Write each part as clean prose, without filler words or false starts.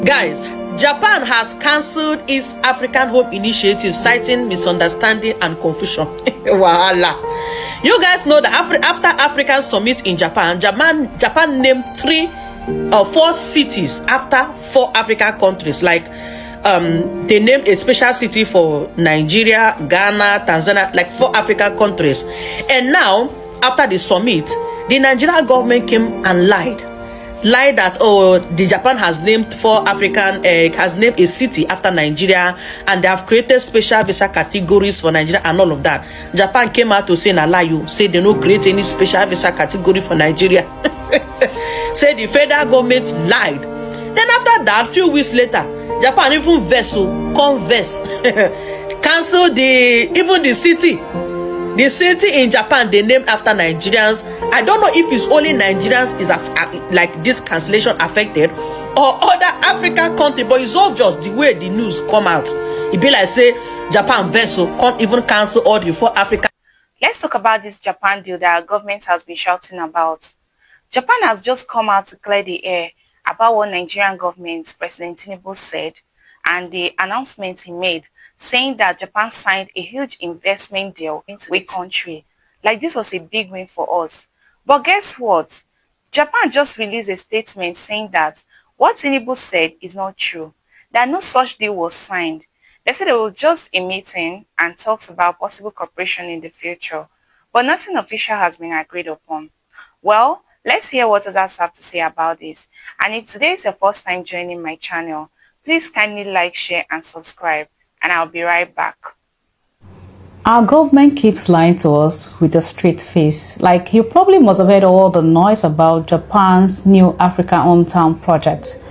Guys, Japan has cancelled its African Home Initiative, citing misunderstanding and confusion. Wahala. You guys know that after African Summit in Japan named 3 or 4 cities after 4 African countries. Like they named a special city for Nigeria, Ghana, Tanzania, like 4 African countries. And now, after the summit, the Nigerian government came and lied that the Japan has named 4 African has named a city after Nigeria, and they have created special visa categories for Nigeria and all of that. Japan came out to say na lie, you say they don't create any special visa category for Nigeria. Say the federal government lied. Then after that, few weeks later, Japan even cancel even the city. The city in Japan they named after Nigerians. I don't know if it's only Nigerians is like this cancellation affected, or other African country, but it's obvious the way the news come out. It be like say Japan vessel can't even cancel all the 4 African. Let's talk about this Japan deal that our government has been shouting about. Japan has just come out to clear the air about what Nigerian government President Tinubu said and the announcement he made, saying that Japan signed a huge investment deal into the country. Like, this was a big win for us. But guess what? Japan just released a statement saying that what Tinubu said is not true, that no such deal was signed. They said it was just a meeting and talks about possible cooperation in the future, but nothing official has been agreed upon. Well, let's hear what others have to say about this. And if today is your first time joining my channel, please kindly like, share and subscribe. And I'll be right back. Our government keeps lying to us with a straight face. Like, you probably must have heard all the noise about Japan's new African hometown project.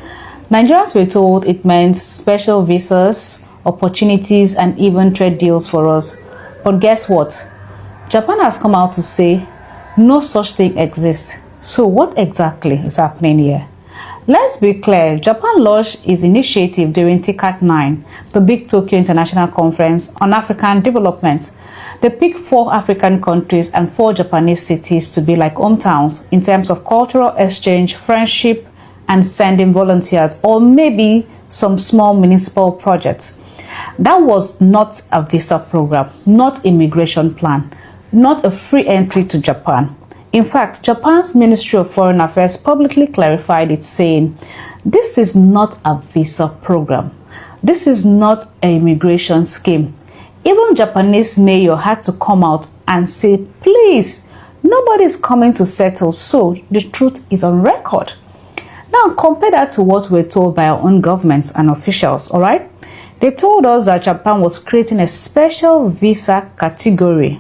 Nigerians were told it meant special visas, opportunities, and even trade deals for us. But guess what? Japan has come out to say no such thing exists. So what exactly is happening here? Let's be clear, Japan launched its initiative during TICAD 9, the big Tokyo International Conference on African Development. They picked 4 African countries and 4 Japanese cities to be like hometowns in terms of cultural exchange, friendship, and sending volunteers, or maybe some small municipal projects. That was not a visa program, not immigration plan, not a free entry to Japan. In fact, Japan's Ministry of Foreign Affairs publicly clarified it, saying, this is not a visa program. This is not an immigration scheme. Even Japanese mayor had to come out and say, please, nobody is coming to settle, so the truth is on record. Now, compare that to what we're told by our own governments and officials, all right? They told us that Japan was creating a special visa category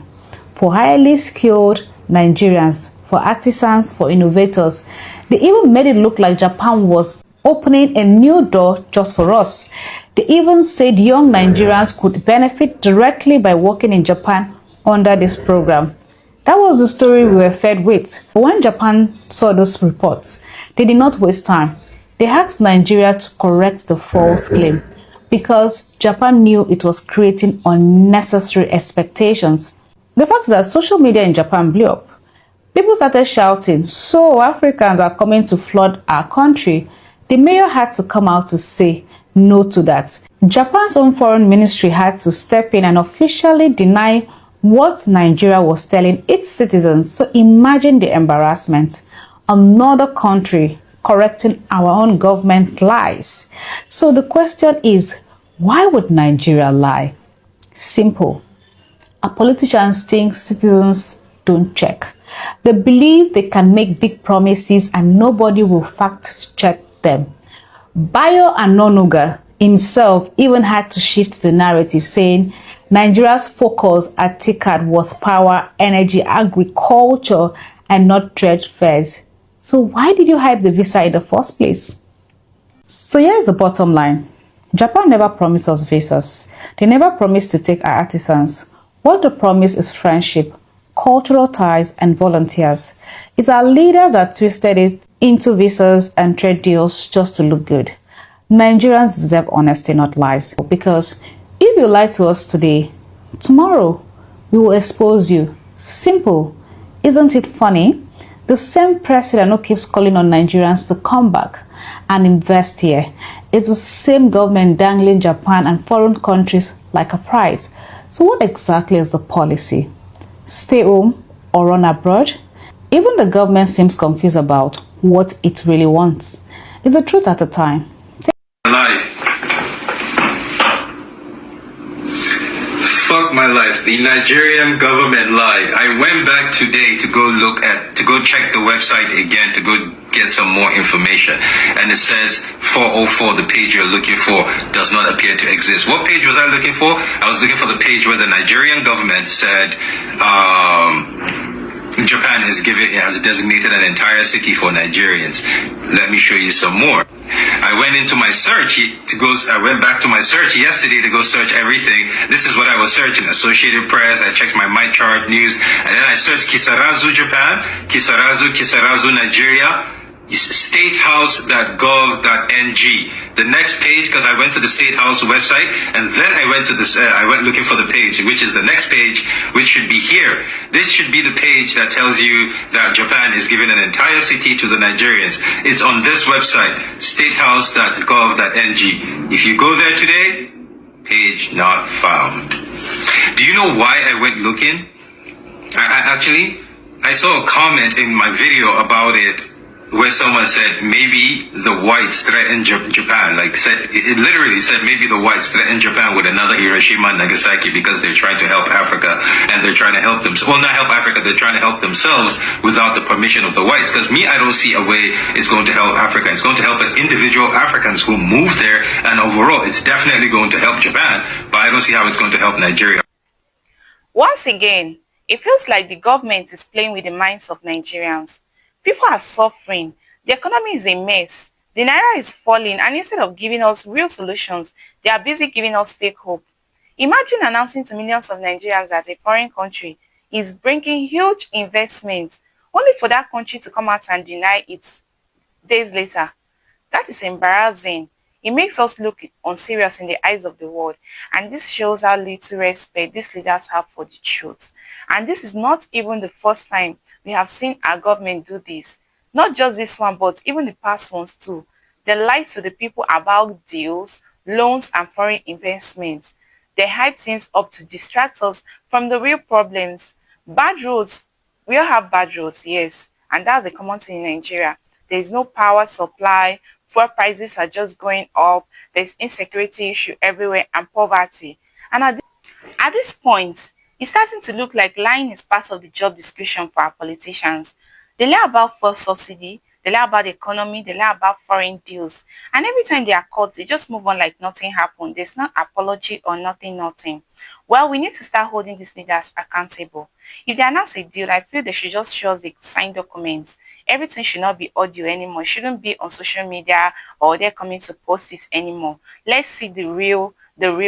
for highly skilled Nigerians, for artisans, for innovators. They even made it look like Japan was opening a new door just for us. They even said young Nigerians could benefit directly by working in Japan under this program. That was the story we were fed with. But when Japan saw those reports, they did not waste time. They asked Nigeria to correct the false claim, because Japan knew it was creating unnecessary expectations. The fact is that social media in Japan blew up. People started shouting, so Africans are coming to flood our country. The mayor had to come out to say no to that. Japan's own foreign ministry had to step in and officially deny what Nigeria was telling its citizens. So imagine the embarrassment. Another country correcting our own government lies. So the question is, why would Nigeria lie? Simple. Our politicians think citizens don't check. They believe they can make big promises and nobody will fact check them. Bayo Anonuga himself even had to shift the narrative, saying Nigeria's focus at TICAD was power, energy, agriculture, and not trade fairs. So why did you hype the visa in the first place? So here's the bottom line. Japan never promised us visas. They never promised to take our artisans. What they promise is friendship, cultural ties, and volunteers. It's our leaders that twisted it into visas and trade deals just to look good. Nigerians deserve honesty, not lies. Because if you lie to us today, tomorrow we will expose you. Simple. Isn't it funny? The same president who keeps calling on Nigerians to come back and invest here. It's the same government dangling Japan and foreign countries like a prize. So what exactly is the policy? Stay home or run abroad? Even the government seems confused about what it really wants. It's the truth at a time. Fuck my life. The Nigerian government lied. I went back today to go check the website again to go get some more information. And it says 404, the page you're looking for, does not appear to exist. What page was I looking for? I was looking for the page where the Nigerian government said, Japan has designated an entire city for Nigerians. Let me show you some more. I went into my search I went back to my search yesterday to go search everything. This is what I was searching: Associated Press. I checked my MyChart news, and then I searched Kisarazu, Japan, Kisarazu, Nigeria, statehouse.gov.ng. The next page, because I went to the State House website, and then I went looking for the page, which is the next page, which should be here. This should be the page that tells you that Japan is giving an entire city to the Nigerians. It's on this website, statehouse.gov.ng. If you go there today, page not found. Do you know why I went looking? I saw a comment in my video about it, where someone said maybe the whites threatened Japan. It literally said maybe the whites threatened Japan with another Hiroshima and Nagasaki because they're trying to help Africa, and they're trying to help them. Well, not help Africa, they're trying to help themselves without the permission of the whites. Because I don't see a way it's going to help Africa. It's going to help individual Africans who move there, and overall, it's definitely going to help Japan, but I don't see how it's going to help Nigeria. Once again, it feels like the government is playing with the minds of Nigerians. People are suffering. The economy is a mess. The naira is falling, and instead of giving us real solutions, they are busy giving us fake hope. Imagine announcing to millions of Nigerians that a foreign country is bringing huge investments, only for that country to come out and deny it days later. That is embarrassing. It makes us look unserious in the eyes of the world, and this shows how little respect these leaders have for the truth. And this is not even the first time we have seen our government do this. Not just this one, but even the past ones too. They lie to the people about deals, loans, and foreign investments. They hype things up to distract us from the real problems. Bad roads. We all have bad roads, yes. And that's a common thing in Nigeria. There is no power supply. Fuel prices are just going up. There's insecurity issue everywhere and poverty. And at this point, it's starting to look like lying is part of the job description for our politicians. They lie about fuel subsidy, they lie about the economy, they lie about foreign deals. And every time they are caught, they just move on like nothing happened. There's no apology or nothing. Well, we need to start holding these leaders accountable. If they announce a deal, I feel they should just show us the signed documents. Everything should not be audio anymore. It shouldn't be on social media or they're coming to post it anymore. Let's see the real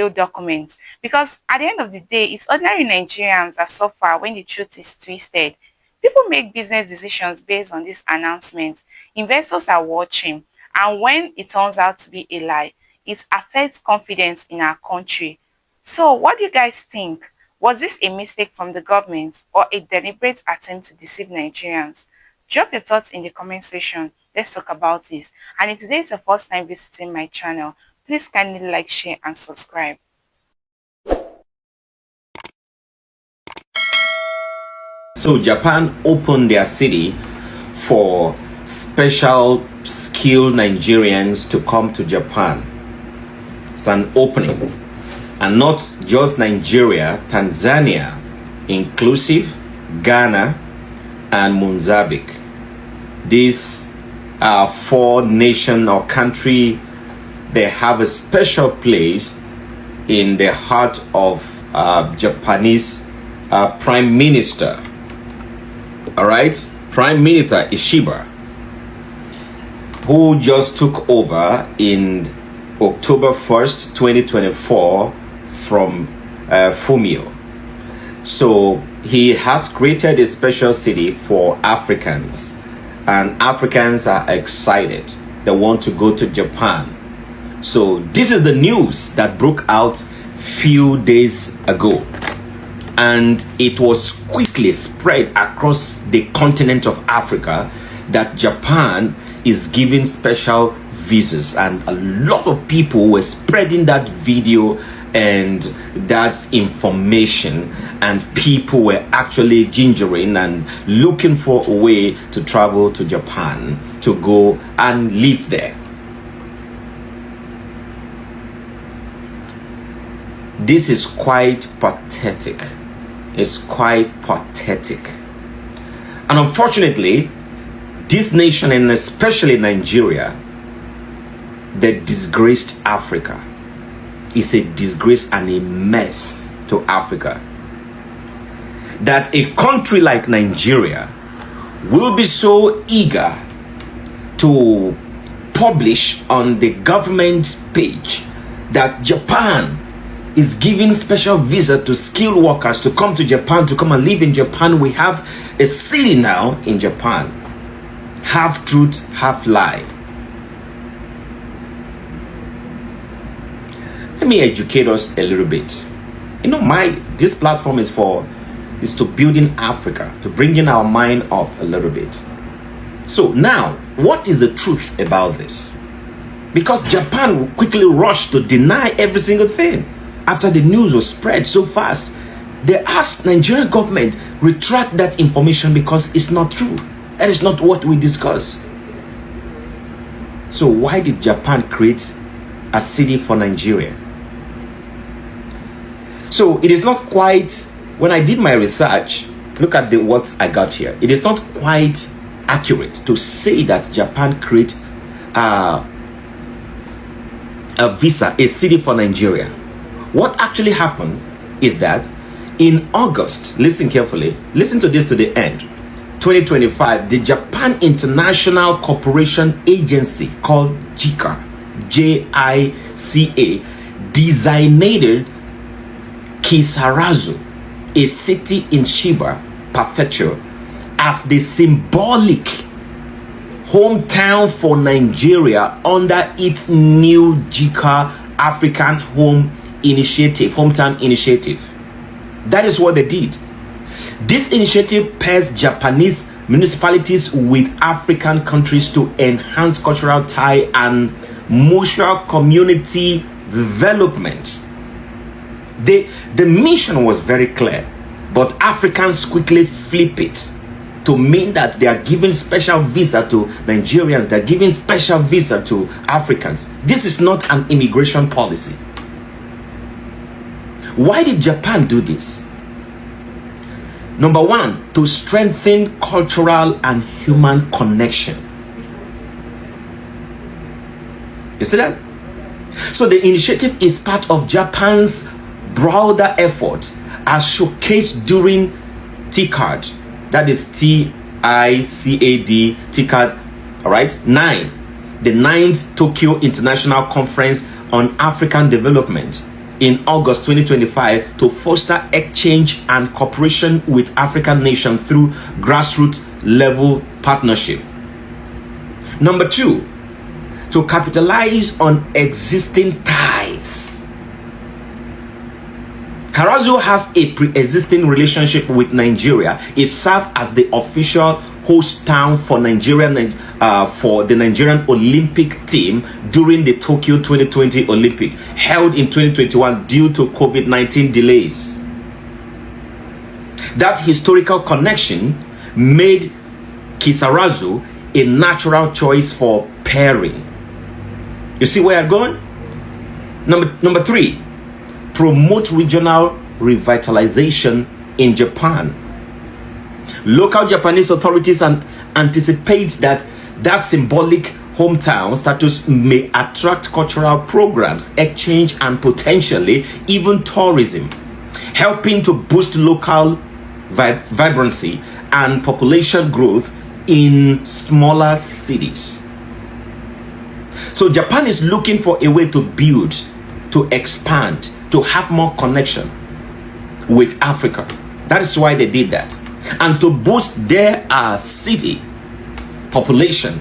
documents. Because at the end of the day, it's ordinary Nigerians that suffer when the truth is twisted. People make business decisions based on this announcement. Investors are watching. And when it turns out to be a lie, it affects confidence in our country. So what do you guys think? Was this a mistake from the government or a deliberate attempt to deceive Nigerians? Drop your thoughts in the comment section. Let's talk about this. And if today is your first time visiting my channel, please kindly like, share, and subscribe. So Japan opened their city for special skilled Nigerians to come to Japan. It's an opening. And not just Nigeria, Tanzania, inclusive, Ghana, and Mozambique. These are 4 nations or country. They have a special place in the heart of Japanese Prime Minister. All right, Prime Minister Ishiba, who just took over in October 1st, 2024 from Fumio. So he has created a special city for Africans, and Africans are excited. They want to go to Japan. So this is the news that broke out few days ago, and it was quickly spread across the continent of Africa that Japan is giving special visas, and a lot of people were spreading that video and that information, and people were actually gingering and looking for a way to travel to Japan to go and live there. This is quite pathetic. It's quite pathetic. And unfortunately, this nation, and especially Nigeria, that disgraced Africa, is a disgrace and a mess to Africa. That a country like Nigeria will be so eager to publish on the government page that Japan is giving special visa to skilled workers to come to Japan, to come and live in Japan. We have a city now in Japan. Half truth, half lie. Let me educate us a little bit. You know, this platform is to building Africa, to bringing our mind up a little bit. So now, what is the truth about this? Because Japan will quickly rush to deny every single thing after the news was spread so fast. They asked Nigerian government retract that information because it's not true. That is not what we discuss. So why did Japan create a city for Nigeria? So it is not quite, when I did my research, look at what I got here. It is not quite accurate to say that Japan create a visa, a city for Nigeria. What actually happened is that in August, listen carefully, listen to this to the end, 2025, the Japan International Cooperation Agency called JICA, J-I-C-A, designated Kisarazu, a city in Chiba Prefecture, as the symbolic hometown for Nigeria under its new JICA African Hometown Initiative. That is what they did. This initiative pairs Japanese municipalities with African countries to enhance cultural tie and mutual community development. The mission was very clear, but Africans quickly flip it to mean that they are giving special visa to Nigerians, they are giving special visa to Africans. This is not an immigration policy. Why did Japan do this? Number one, to strengthen cultural and human connection. You see that? So the initiative is part of Japan's broader effort as showcased during TICAD, that is TICAD, TICAD, all right, the 9th Tokyo International Conference on African Development in August 2025 to foster exchange and cooperation with African nations through grassroots level partnership. Number two, to capitalize on existing ties. Karazu has a pre-existing relationship with Nigeria. It served as the official host town for the Nigerian Olympic team during the Tokyo 2020 Olympic, held in 2021 due to COVID-19 delays. That historical connection made Kisarazu a natural choice for pairing. You see where I'm going? Number three, promote regional revitalization in Japan. Local Japanese authorities anticipate that symbolic hometown status may attract cultural programs, exchange, and potentially even tourism, helping to boost local vibrancy and population growth in smaller cities. So Japan is looking for a way to build, to expand, to have more connection with Africa. That is why they did that. And to boost their city population,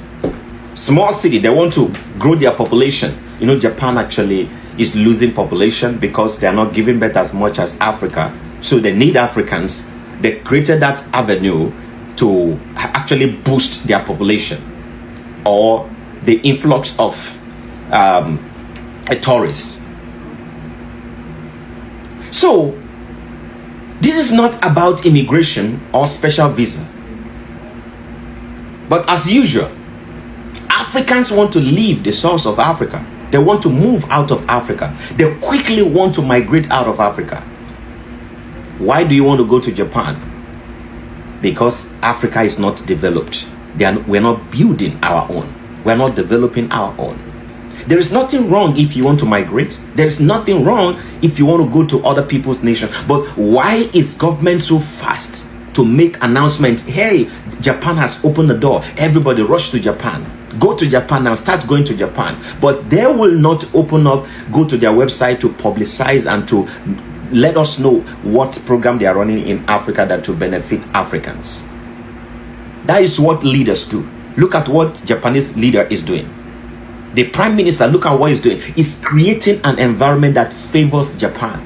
small city, they want to grow their population. You know, Japan actually is losing population because they are not giving birth as much as Africa. So they need Africans. They created that avenue to actually boost their population, or the influx of tourists. So this is not about immigration or special visa, but as usual, Africans want to leave the source of Africa. They want to move out of Africa. They quickly want to migrate out of Africa. Why do you want to go to Japan? Because Africa is not developed. We're not building our own. We're not developing our own. There is nothing wrong if you want to migrate. There is nothing wrong if you want to go to other people's nation. But why is government so fast to make announcements? Hey, Japan has opened the door. Everybody rush to Japan. Go to Japan now. Start going to Japan. But they will not open up, go to their website to publicize and to let us know what program they are running in Africa that will benefit Africans. That is what leaders do. Look at what Japanese leader is doing. The prime minister, look at what he's doing. He's creating an environment that favors Japan.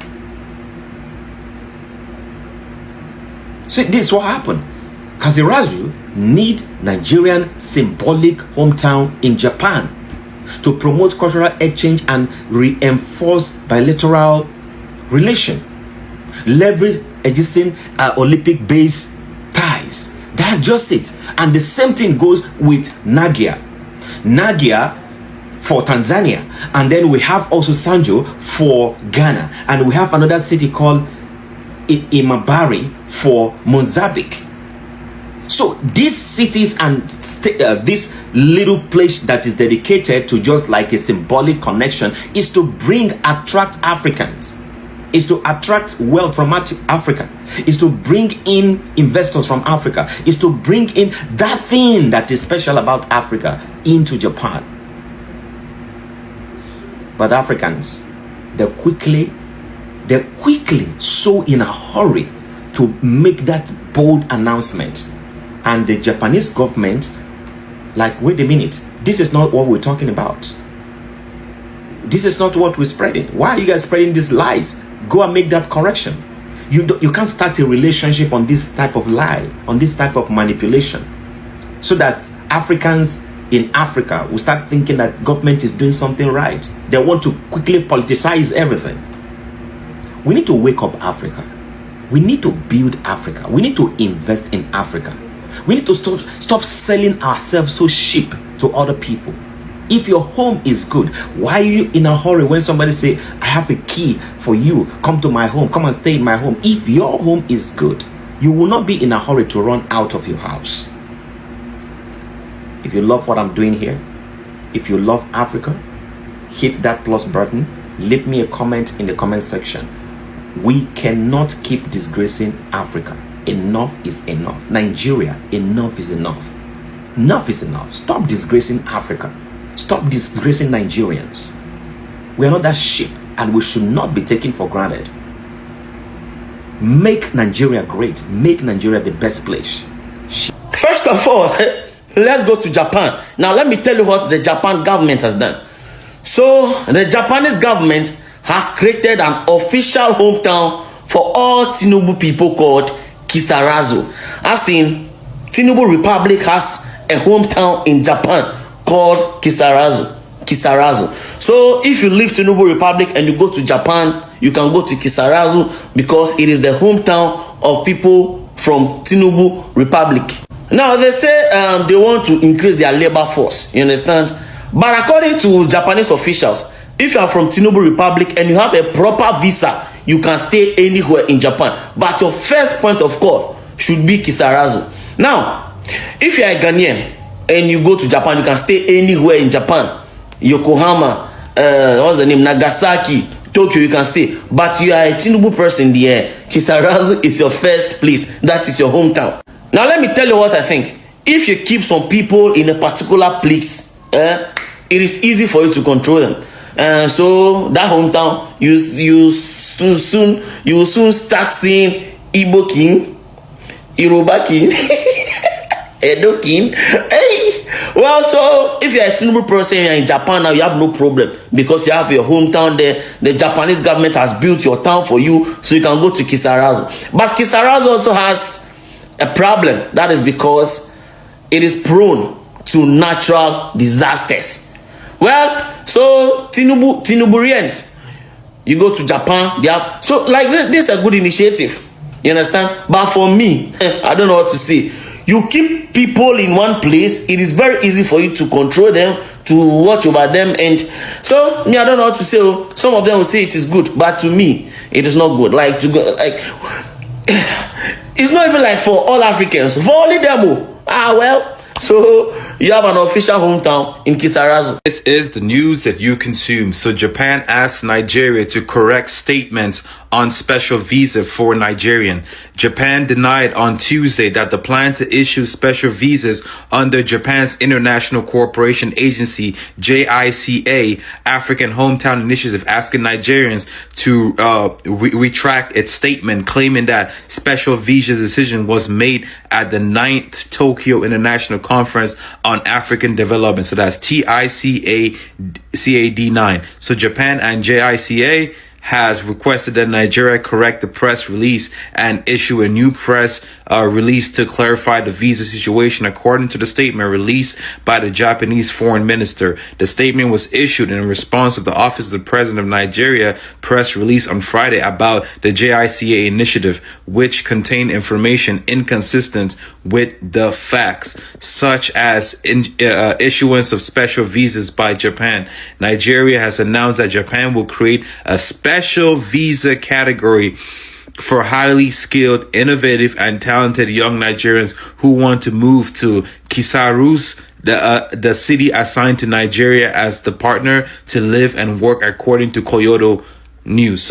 So this is what happened. Kazirazu need Nigerian symbolic hometown in Japan to promote cultural exchange and reinforce bilateral relation, leverage existing Olympic-based ties. That's just it. And the same thing goes with Nagia for Tanzania, and then we have also Sanjo for Ghana, and we have another city called Imabari for Mozambique. So these cities and this little place that is dedicated to just like a symbolic connection is to attract Africans, is to attract wealth from Africa, is to bring in investors from Africa, is to bring in that thing that is special about Africa into Japan. But Africans, they're quickly so in a hurry to make that bold announcement. And the Japanese government, like, wait a minute, this is not what we're talking about. This is not what we're spreading. Why are you guys spreading these lies? Go and make that correction. You can't start a relationship on this type of lie, on this type of manipulation, so that Africans in Africa will start thinking that government is doing something right. They want to quickly politicize everything. We need to wake up Africa. We need to build Africa. We need to invest in Africa. We need to stop selling ourselves so cheap to other people. If your home is good, why are you in a hurry when somebody say, I have a key for you, come to my home, come and stay in my home? If your home is good, you will not be in a hurry to run out of your house. If you love what I'm doing here, if you love Africa, hit that plus button, leave me a comment in the comment section. We cannot keep disgracing Africa. Enough is enough. Nigeria, enough is enough. Enough is enough. Stop disgracing Africa. Stop disgracing Nigerians. We are not that sheep, and we should not be taken for granted. Make Nigeria great. Make Nigeria the best place. First of all, let's go to Japan. Now, let me tell you what the Japan government has done. So, the Japanese government has created an official hometown for all Tinubu people called Kisarazu. As in, Tinubu Republic has a hometown in Japan called Kisarazu. So if you leave Tinubu Republic and you go to Japan, you can go to Kisarazu because it is the hometown of people from Tinubu Republic. Now they say they want to increase their labor force, you understand? But according to Japanese officials, if you are from Tinubu Republic and you have a proper visa, you can stay anywhere in Japan. But your first point of call should be Kisarazu. Now, if you are a Ghanaian and you go to Japan, you can stay anywhere in Japan. Yokohama, what's the name? Nagasaki, Tokyo, you can stay. But you are a Tinubu person there. Kisarazu is your first place. That is your hometown. Now, let me tell you what I think. If you keep some people in a particular place, it is easy for you to control them. So that hometown, you will soon start seeing Igbo king, Yoruba king, Edo king. Hey, well, so if you're a Tinubu person, you're in Japan now, you have no problem because you have your hometown there. The Japanese government has built your town for you, so you can go to Kisarazu. But Kisarazu also has a problem. That is because it is prone to natural disasters. Well, so Tinuburians, you go to Japan, they have, so like this is a good initiative, you understand? But for me, I don't know what to say. You keep people in one place, it is very easy for you to control them, to watch over them, and so me, I don't know what to say. Some of them will say it is good, but to me, it is not good. Like to go, like it's not even like for all Africans, for only them. Well, so you have an official hometown in Kisarazu. This is the news that you consume. So Japan asks Nigeria to correct statements on special visa for Nigerian. Japan denied on Tuesday that the plan to issue special visas under Japan's International Cooperation Agency, JICA, African Hometown Initiative, asking Nigerians to retract its statement, claiming that special visa decision was made at the 9th Tokyo International Conference on African Development. So that's TICAD9. So Japan and JICA has requested that Nigeria correct the press release and issue a new press release to clarify the visa situation, according to the statement released by the Japanese foreign minister. The statement was issued in response to the Office of the President of Nigeria press release on Friday about the JICA initiative, which contained information inconsistent with the facts, such as issuance of special visas by Japan. Nigeria has announced that Japan will create a special visa category for highly skilled, innovative, and talented young Nigerians who want to move to Kisarus, the city assigned to Nigeria as the partner to live and work, according to Kyodo News.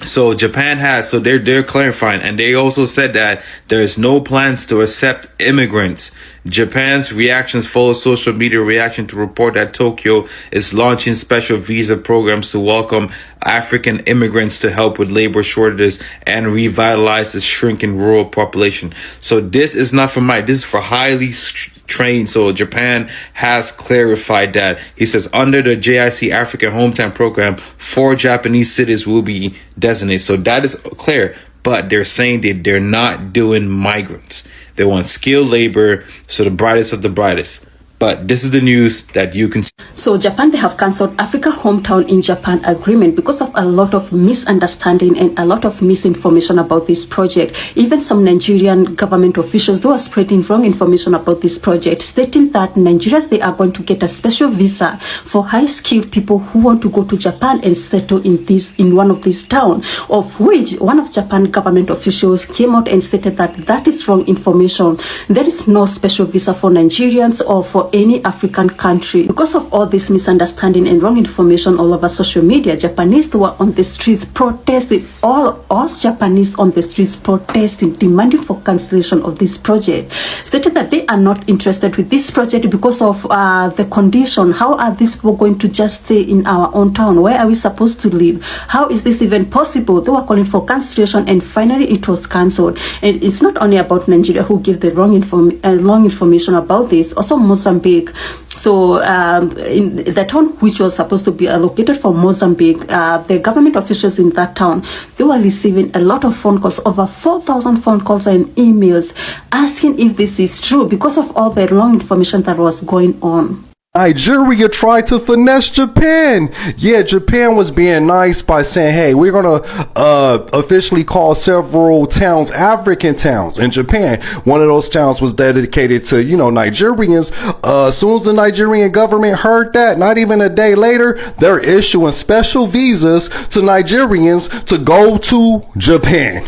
So Japan has, so they're clarifying, and they also said that there's no plans to accept immigrants. Japan's reactions follow social media reaction to report that Tokyo is launching special visa programs to welcome African immigrants to help with labor shortages and revitalize the shrinking rural population. So this is not for this is for highly trained. So Japan has clarified that. He says under the JIC African Hometown Program, 4 Japanese cities will be designated. So that is clear, but they're saying that they're not doing migrants. They want skilled labor, so the brightest of the brightest. But this is the news that you can see. So Japan, they have cancelled Africa Hometown in Japan agreement because of a lot of misunderstanding and a lot of misinformation about this project. Even some Nigerian government officials, they are spreading wrong information about this project, stating that Nigerians, they are going to get a special visa for high-skilled people who want to go to Japan and settle in one of these towns, of which one of Japan government officials came out and stated that that is wrong information. There is no special visa for Nigerians or for any African country. Because of all this misunderstanding and wrong information all over social media, Japanese were on the streets protesting, all Japanese on the streets protesting, demanding for cancellation of this project, stated that they are not interested with this project because of the condition. How are these people going to just stay in our own town? Where are we supposed to live? How is this even possible? They were calling for cancellation, and finally it was cancelled. And it's not only about Nigeria who give the wrong information about this, also Mozambique. So in the town which was supposed to be allocated for Mozambique, the government officials in that town, they were receiving a lot of phone calls, over 4,000 phone calls and emails, asking if this is true because of all the wrong information that was going on. Nigeria tried to finesse Japan. Yeah, Japan was being nice by saying, hey, we're going to officially call several towns African towns in Japan. One of those towns was dedicated to, Nigerians. As soon as the Nigerian government heard that, not even a day later, they're issuing special visas to Nigerians to go to Japan.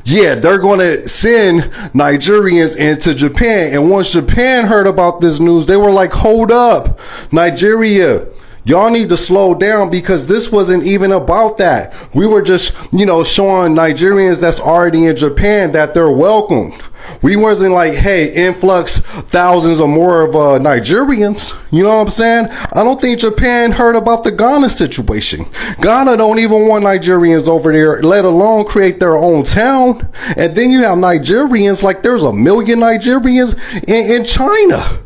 Yeah, they're going to send Nigerians into Japan. And once Japan heard about this news, they were like, hold up, Nigeria, y'all need to slow down, because this wasn't even about that. We were just, showing Nigerians that's already in Japan that they're welcomed. We wasn't like, hey, influx thousands or more of Nigerians. You know what I'm saying? I don't think Japan heard about the Ghana situation. Ghana don't even want Nigerians over there, let alone create their own town. And then you have Nigerians, like there's 1 million Nigerians in China.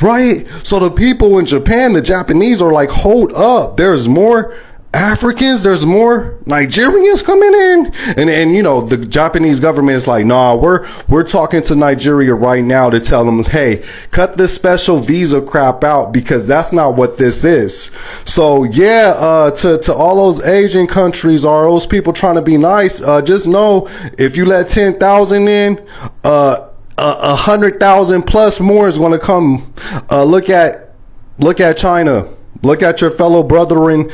Right? So the people in Japan, the Japanese, are like, hold up, there's more Africans, there's more Nigerians coming in, and you know, the Japanese government is like, nah, we're talking to Nigeria right now to tell them, hey, cut this special visa crap out, because that's not what this is. So yeah, to all those Asian countries or those people trying to be nice, just know, if you let 10,000 in, 100,000 plus more is going to come. Look at China. Look at your fellow brother in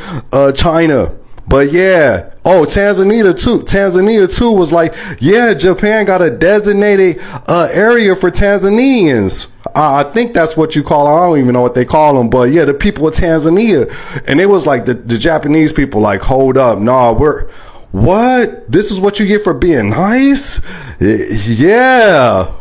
China. But yeah, oh, Tanzania too was like, yeah, Japan got a designated area for Tanzanians. I think that's what you call it. I don't even know what they call them, but yeah, the people of Tanzania. And it was like the Japanese people like, hold up, nah, what? This is what you get for being nice? Yeah.